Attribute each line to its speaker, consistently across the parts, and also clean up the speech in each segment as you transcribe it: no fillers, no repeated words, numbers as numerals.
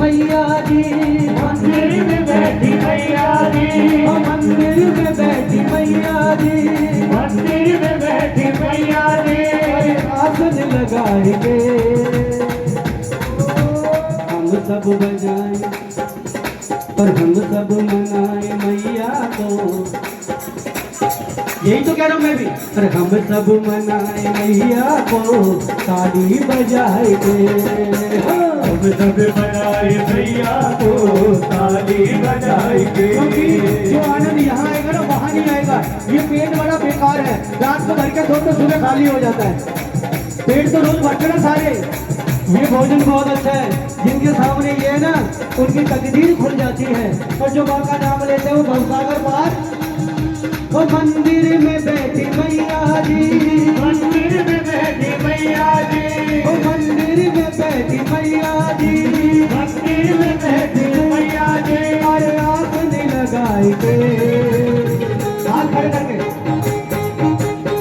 Speaker 1: मैया जी,
Speaker 2: मंदिर में बैठी मैया जी,
Speaker 1: मंदिर में बैठी मैया जी,
Speaker 2: मंदिर में बैठी मैया जी,
Speaker 1: आसन लगाएंगे हम सब बजाएं और हम सब मनाएं मैया को। यही तो कह रहा हूँ मैं भी, अरे हम सब मनाएं मैया को, ताली बजाएंगे
Speaker 2: हम सब मनाए मैया को, ताली बजाएंगे।
Speaker 1: क्योंकि जो आनंद यहाँ आएगा ना वहाँ नहीं आएगा। ये पेट बड़ा बेकार है, रात को भर के दो तो सुबह खाली हो जाता है। पेट तो रोज भरते ना सारे। ये भोजन बहुत अच्छा है, जिनके सामने ये है ना उनकी तकदीर खुल जाती है। और जो माँ का नाम लेते हैं वो भवसागर पार। वो मंदिर में बैठी मैया जी,
Speaker 2: मंदिर में बैठी मैया जी,
Speaker 1: वो मंदिर में बैठी मैया जी,
Speaker 2: मंदिर में बैठी मैया जी,
Speaker 1: अरे आसन लगाएंगे हाथ खड़े करके,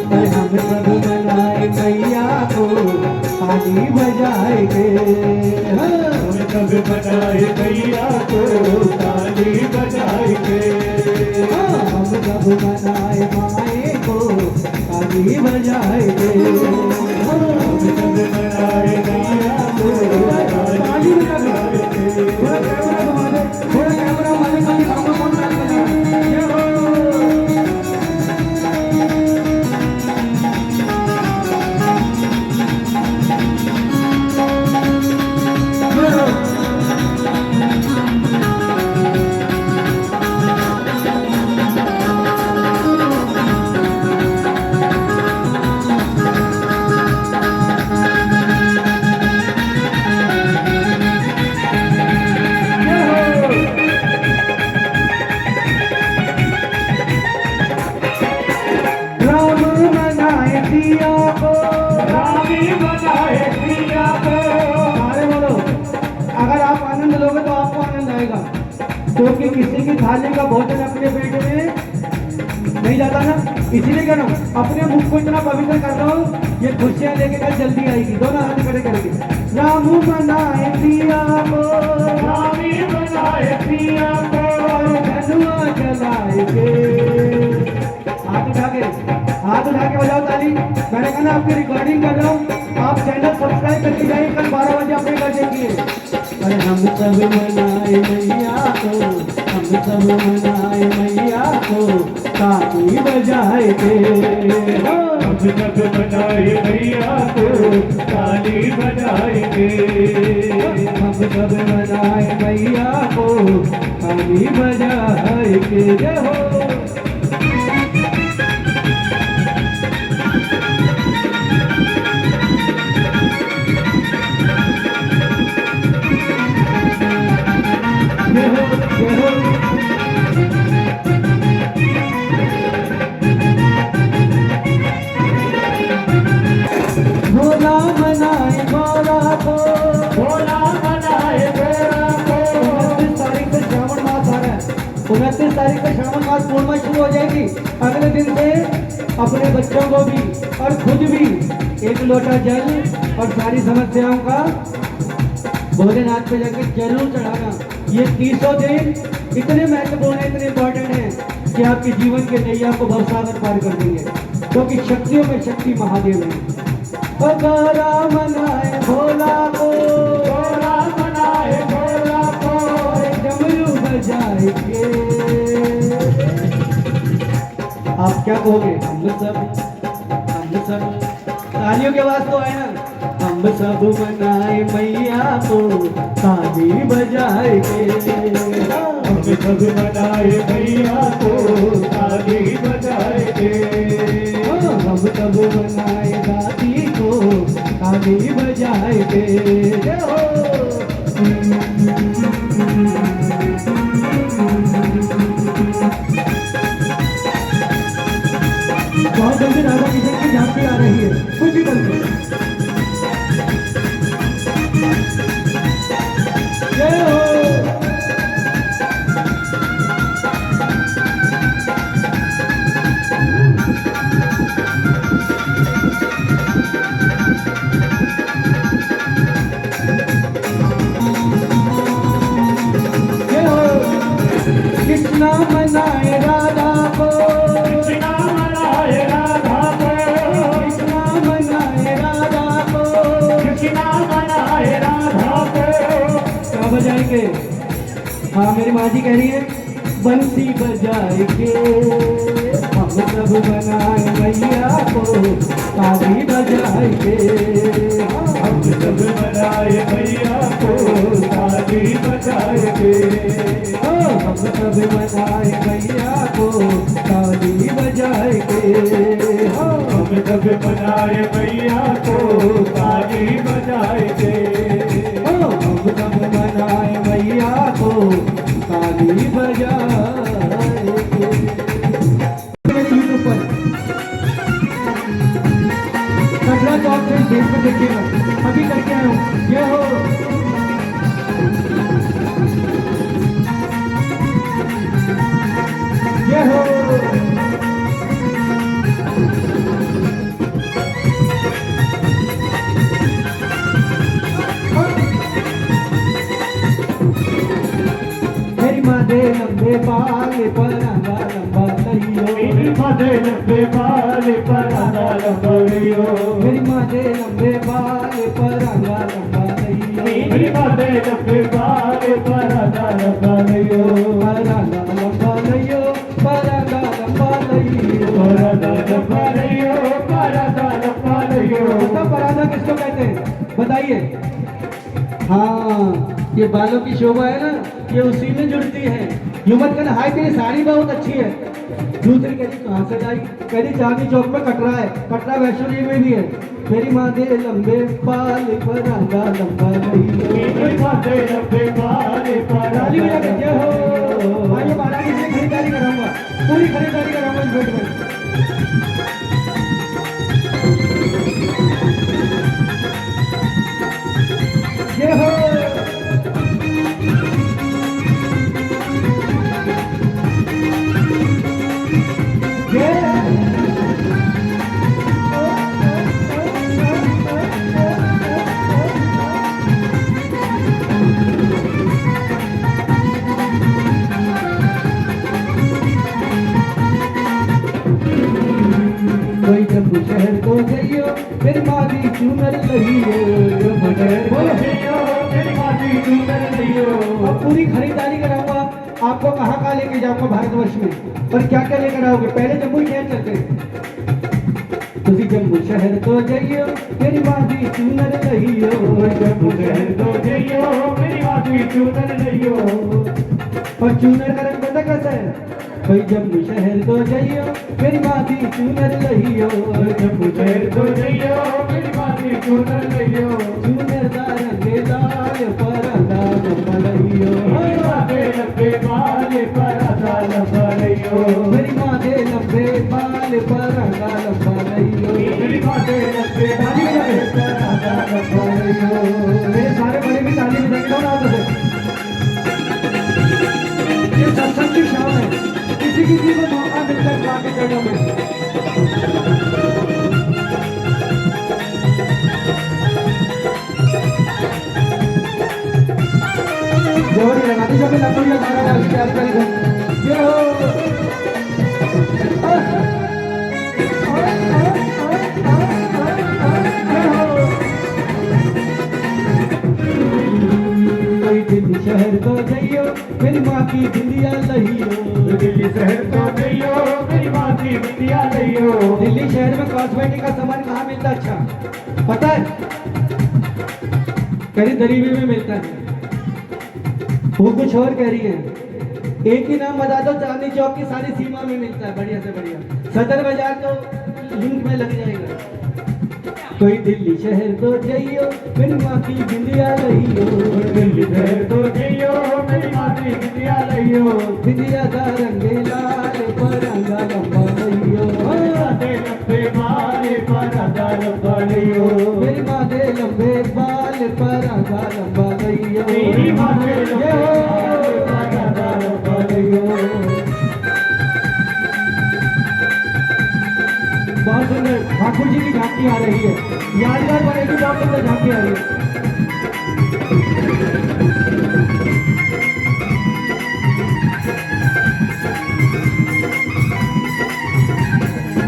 Speaker 1: अरे हम सब मनाए मैया को, ताली बजाएंगे
Speaker 2: हम सब मनाए मैया को, ताली बजाएंगे।
Speaker 1: हम सब मनाए माए को, ताली बजाएंगे
Speaker 2: हम सब मनाए मैया को, ताली बजाएंगे।
Speaker 1: थोड़ा कैमरा वाले का दिखाऊंगा कौन सा बजाएगा। जय हो। राम मनाए सिया को,
Speaker 2: रामी बनाए मैया को,
Speaker 1: अरे बोलो, अगर आप आनंद लोगे तो आपको आनंद आएगा। क्योंकि किसी की थाली का भोजन अपने पेट में नहीं जाता ना, इसीलिए कह रहा हूँ अपने मुख को इतना पवित्र कर रहा हूँ, ये खुशियाँ लेके कल जल्दी आएगी। दोनों हाथ खड़े करेंगे। राम मनाए सिया को,
Speaker 2: रामी बनाए मैया को,
Speaker 1: धनुआ जलाएंगे। हाथ उठा के बजाओ ताली। मैंने कहा ना आपकी रिकॉर्डिंग कर रहा हूँ, आप चैनल सब्सक्राइब करके जाइए, कल 12 बजे अपने घर देखिए। अरे हम सब मनाए मैया को, हम सब मनाए मैया को, ताली बजाएंगे
Speaker 2: हम सब बनाए मैया को, ताली बजाएंगे।
Speaker 1: हम सब मनाए मैया को, ताली बजाएंगे। जय हो। भोला मनाए भोला को,
Speaker 2: भोला बनाए मेरा को,
Speaker 1: 29 तारीख से श्रावण मास आ रहा है। 29 तारीख से श्रावण मास पूर्णिमा शुरू हो जाएगी। अगले दिन से अपने बच्चों को भी और खुद भी एक लोटा जल और सारी समस्याओं का भोजन हाथ पे जाके जरूर चढ़ाना। ये 30 दिन इतने महत्वपूर्ण है, इतने इंपॉर्टेंट है कि आपके जीवन के नैया को भवसागर पार कर देंगे। क्योंकि शक्तियों में शक्ति महादेव है। भोला मनाए भोला को,
Speaker 2: भोला बनाए भोला को,
Speaker 1: डमरू बजाएंगे। आप क्या कहोगे? हम सब तालियों के आवाज तो आए ना। हम सब मनाए मैया को, ताली बजाएंगे
Speaker 2: हम सब बनाए मैया को, ताली बजाएंगे।
Speaker 1: हम सब मनाए दादी को, ताली बजाएंगे। जय हो। बहुत जल्दी राधा किशन की झांकी आ रही है, कुछ ही पल में। जय हो। के। हाँ मेरी माँ जी कह रही है बंसी बजाए के हम सब बनाए मैया को ताली बजाए के।
Speaker 2: हम सब बनाए मैया को ताली बजाए के।
Speaker 1: हम सब बनाए मैया को ताली बजाए के।
Speaker 2: हम सब बनाए मैया को ताली बजाए के।
Speaker 1: हम सब बनाए मैया को ताली बजाए के। मेरे यूट्यूब पर कटरा चौक से फेस पर देखिएगा, अभी करके आया हूँ। ये हो ये हो मेरी माँ दे लंबे बाल पर आगा लंबा लइयो।
Speaker 2: मेरी माथे लंबे बाल पर आधा लंबा लियो।
Speaker 1: मेरी माँ दे लंबे बाल पर आगा लंबा लइयो।
Speaker 2: मेरी माथे लंबे बाल पर आधा लंबा लियो।
Speaker 1: पर आगा लंबा लइयो, पर आगा लंबा लइयो।
Speaker 2: पर आधा लंबा लियो, पर आधा लंबा लियो।
Speaker 1: पता पराधा किसको कहते हैं बताइए? हाँ ये बालों की शोभा है ना, ये उसी में जुड़ती है। यूं मत कहना हाय तेरी साड़ी बहुत अच्छी है। दूसरी कहती कहाँ से लाई? कहती चांदनी चौक में कटरा है, कटरा वैष्णो देवी में भी है। मेरी माँ दे लंबे बाल पर आगा लंबा लइयो।
Speaker 2: मेरी माथे लंबे बाल पर
Speaker 1: ताली बजा के जय
Speaker 2: आधा
Speaker 1: हो। आइए महाराज से खरीदारी कराऊंगा, पूरी खरीदारी कराऊंगा इस बेड में। जय हो कोई जम्मू शहर को जइयो मेरी माँ दी चूनर लइयो। जम्मू शहर को
Speaker 2: लियो, मेरी माथे चूनर लियो।
Speaker 1: अब पूरी खरीदारी कराऊंगा। आपको कहाँ कहाँ लेके जाऊंगा भारतवर्ष में, पर क्या क्या लेकर आओगे? पहले जम्मू शहर चलते हैं। तुसी जम्मू शहर को जइयो मेरी माँ दी चूनर लइयो।
Speaker 2: जम्मू शहर को जइयो, मेरी माथे चूनर लियो।
Speaker 1: और चूनर का रंग पता कैसा है? कोई जम्मू शहर को जइयो मेरी माँ दी चूनर लइयो।
Speaker 2: जम्मू शहर को जइयो, मेरी माथे चूनर लियो।
Speaker 1: चूनर दा रंग लाल पर आगा लंबा लइयो।
Speaker 2: मेरी माथे लंबे बाल पर आधा लंबा लियो।
Speaker 1: मेरी माँ दे लंबे बाल पर आगा लंबा लइयो।
Speaker 2: मेरी माथे लंबे बाल पर आधा लंबा लियो।
Speaker 1: मेरे सारे बड़े भी ताली बजा के ना तो ये सत्संग की शाम है, किसी किसी को मौका मिलता है गा के चरणों में। जोड़ी लगाती जब लंबी लगा रहा है प्यार करी ये हो। कोई दिल्ली शहर को जइयो मेरी माँ की बिंदिया लइयो।
Speaker 2: दिल्ली शहर को जइयो, मेरी माथे बिंदिया लियो।
Speaker 1: दिल्ली शहर में कॉस्मेटिक का सामान कहाँ मिलता है? अच्छा पता है? कह रही दरीबी में मिलता है। वो कुछ और कह रही है। एक ही नाम बता दो, चांदनी चौक की सारी सीमा में मिलता है बढ़िया से बढ़िया। सदर बाजार तो लिंक में लग जाएगा। कोई दिल्ली शहर को जइयो मेरी माँ की बिंदिया लइयो।
Speaker 2: दिल्ली शहर को जइयो, मेरी माथे बिंदिया लियो।
Speaker 1: बिंदिया दा रंगे लाल पर आगा लंबा लइयो।
Speaker 2: माथे लंबे बाल पर आधा लंबा लियो।
Speaker 1: मेरी माँ दे लंबे बाल पर आगा लंबा लइयो।
Speaker 2: मेरी माथे लंबे बाल पर आधा लंबा लियो।
Speaker 1: बहुत सुंदर ठाकुर जी की झांकी आ रही है। यादगार बनेगी, बहुत सुंदर झांकी आ रही है।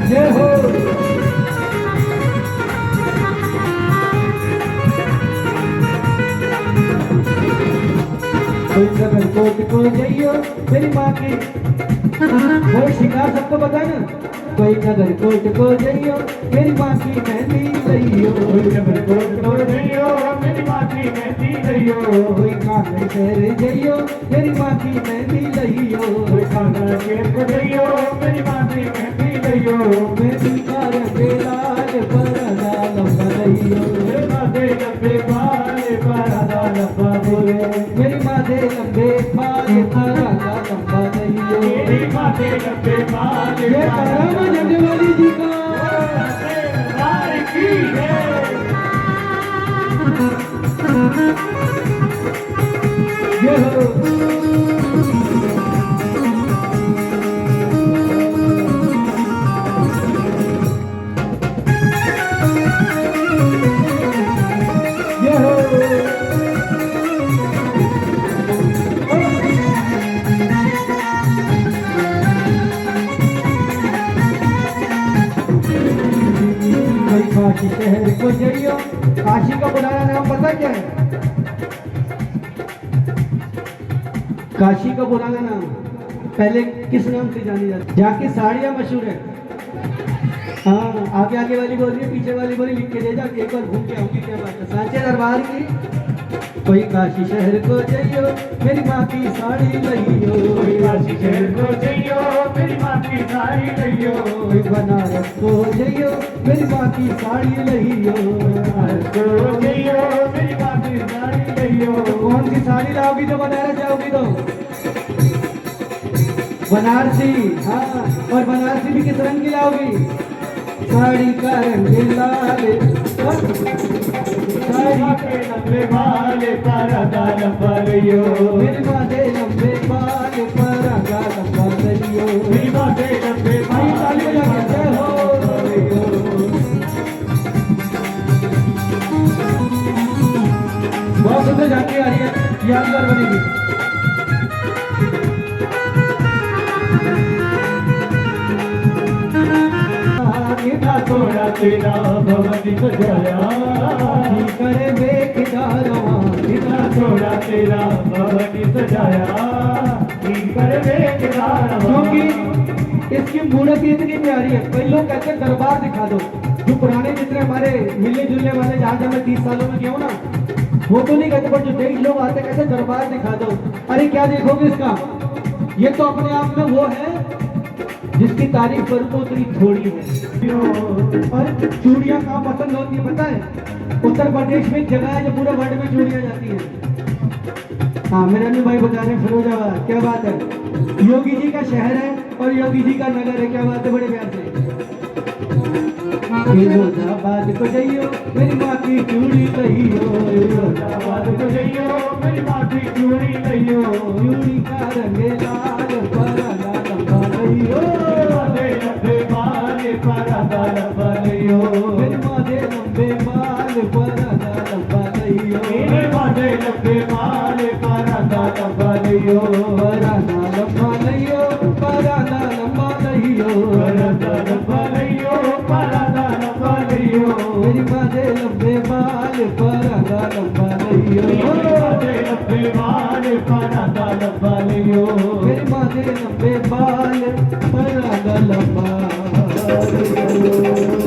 Speaker 1: जय हो। कोई नगर कोट को जइयो मेरी माँ की वो शिकार सबको पता है ना। कोई नगर कोट को जइयो मेरी माँ की मेहंदी लइयो।
Speaker 2: कोई नगर कोट को जइयो मेरी माँ की मेहंदी लइयो।
Speaker 1: कोई कांगड़ शहर जइयो मेरी माँ की मेहंदी लइयो।
Speaker 2: कोई कांगड़ शहर को जइयो मेरी माँ की मेहंदी लइयो।
Speaker 1: मेहंदी का रंग लाल परदा लंबा लइयो।
Speaker 2: मेरी माँ दे लंबे बाल परदा लंबा लइयो।
Speaker 1: मेरी माँ दे लंबे बाल परदा लंबा लइयो।
Speaker 2: मेरी माँ दे लंबे बाल
Speaker 1: ये तारा जगवाली जी का
Speaker 2: दरबार की है।
Speaker 1: ये हो काशी शहर को जइयो। काशी का पुराना नाम पता क्या है? काशी का पुराना नाम पहले किस नाम से जानी जाती? जाके साड़ियाँ मशहूर है। हाँ, आगे आगे वाली बोल रही है, पीछे वाली बोली लिख के दे जा, एक बार घूम के आऊंगी। क्या बात है, सांचे दरबार की। कोई काशी शहर को जइयो मेरी माँ की साड़ी लइयो।
Speaker 2: कोई काशी शहर को जइयो मेरी माँ की साड़ी लइयो।
Speaker 1: कोई बनारस को जइयो मेरी माँ की साड़ी लइयो।
Speaker 2: बनारस को जइयो मेरी माँ की साड़ी लइयो।
Speaker 1: कौन सी साड़ी लाओगी तो बनारस जाओगी तो? बनारसी। हाँ, और बनारसी भी किस रंग की लाओगी? साड़ी का रंग लाल।
Speaker 2: साड़ी के लंबे बाल परदा लंबा लइयो।
Speaker 1: मेरी माँ दे लंबे बाल परदा लंबा लइयो।
Speaker 2: मेरी माँ दे लंबे
Speaker 1: भाई ताली बजा के जय हो। बहुत सुंदर झांकी आ रही है, यादगार बनेगी।
Speaker 2: कितना थोड़ा तेरा भवन सजाया।
Speaker 1: करे बेखिदारवा
Speaker 2: कितना थोड़ा तेरा भवन सजाया। कर बेकरार
Speaker 1: क्योंकि इसकी मूर्त इतनी प्यारी है। कई लोग कहते हैं दरबार दिखा दो। जो पुराने जितने हमारे मिलने जुलने वाले, जहाँ जहाँ मैं 30 सालों में गया हूँ ना, वो तो नहीं कहते, पर जो देश लोग आते कहते दरबार दिखा दो। अरे क्या देखोगे इसका? ये तो अपने आप में वो है जिसकी तारीफ करूँ तो उतनी थोड़ी है। और चूड़ियाँ कहाँ पसंद होती है पता है? उत्तर प्रदेश में एक जगह है जो पूरे वर्ल्ड में चूड़ियाँ जाती हैं। हाँ, मेरे अनु भाई बता रहे हैं, फिरोजाबाद। क्या बात है, योगी जी का शहर है और योगी जी का नगर है। क्या बात है, बड़े प्यार से। फिरोजाबाद को जइयो मेरी माँ की चूड़ी लइयो।
Speaker 2: फिरोजाबाद को जइयो मेरी माँ की चूड़ी लइयो।
Speaker 1: चूड़ी का रंग लाल परदा लंबा लइयो।
Speaker 2: लंबे लंबे बाल परदा लंबा लइयो।
Speaker 1: मेरी माँ दे लंबे बाल परदा लंबा लइयो।
Speaker 2: मेरी माँ दे लंबे बाल परदा लंबा लइयो।
Speaker 1: परदा लंबा लइयो, परदा लंबा लइयो।
Speaker 2: परदा लंबा लइयो, परदा लंबा लइयो।
Speaker 1: मेरी माँ दे लंबे बाल परदा लंबा लइयो।
Speaker 2: मेरी माँ दे लंबे बाल परदा लंबा लइयो।
Speaker 1: मेरी माँ दे लंबे बाल परदा लंबा लइयो।